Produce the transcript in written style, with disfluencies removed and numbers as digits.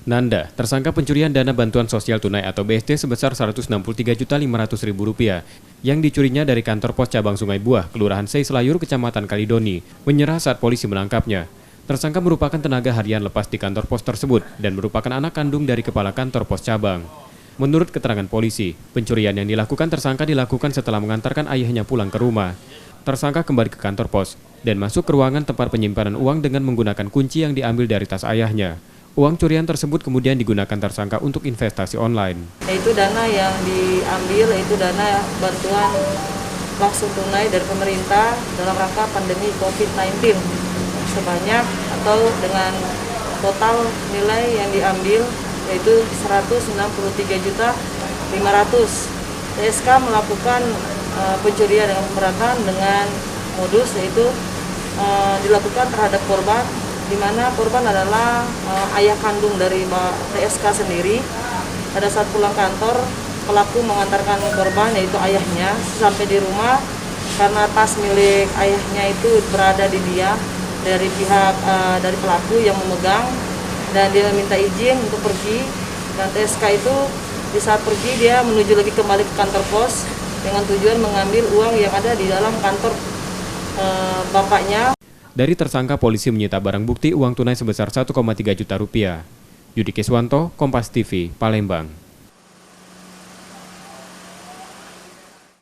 Nanda, tersangka pencurian dana bantuan sosial tunai atau BST sebesar Rp163.500.000 yang dicurinya dari kantor pos cabang Sungai Buah, Kelurahan Sei Selayur, Kecamatan Kalidoni, menyerah saat polisi menangkapnya. Tersangka merupakan tenaga harian lepas di kantor pos tersebut dan merupakan anak kandung dari kepala kantor pos cabang. Menurut keterangan polisi, pencurian yang dilakukan tersangka dilakukan setelah mengantarkan ayahnya pulang ke rumah. Tersangka kembali ke kantor pos dan masuk ke ruangan tempat penyimpanan uang dengan menggunakan kunci yang diambil dari tas ayahnya. Uang curian tersebut kemudian digunakan tersangka untuk investasi online. Itu dana yang diambil, itu dana bantuan langsung tunai dari pemerintah dalam rangka pandemi COVID-19 sebanyak atau dengan total nilai yang diambil yaitu 163.500.000. TSK melakukan pencurian dengan pemberatan dengan modus yaitu dilakukan terhadap korban, di mana korban adalah ayah kandung dari TSK sendiri. Pada saat pulang kantor, pelaku mengantarkan korban yaitu ayahnya sampai di rumah karena tas milik ayahnya itu berada di dia dari pihak dari pelaku yang memegang dan dia minta izin untuk pergi, dan TSK itu di saat pergi dia menuju lagi kembali ke kantor pos dengan tujuan mengambil uang yang ada di dalam kantor bapaknya. Dari tersangka, polisi menyita barang bukti uang tunai sebesar Rp1,3 juta. Yudi Keswanto, Kompas TV, Palembang.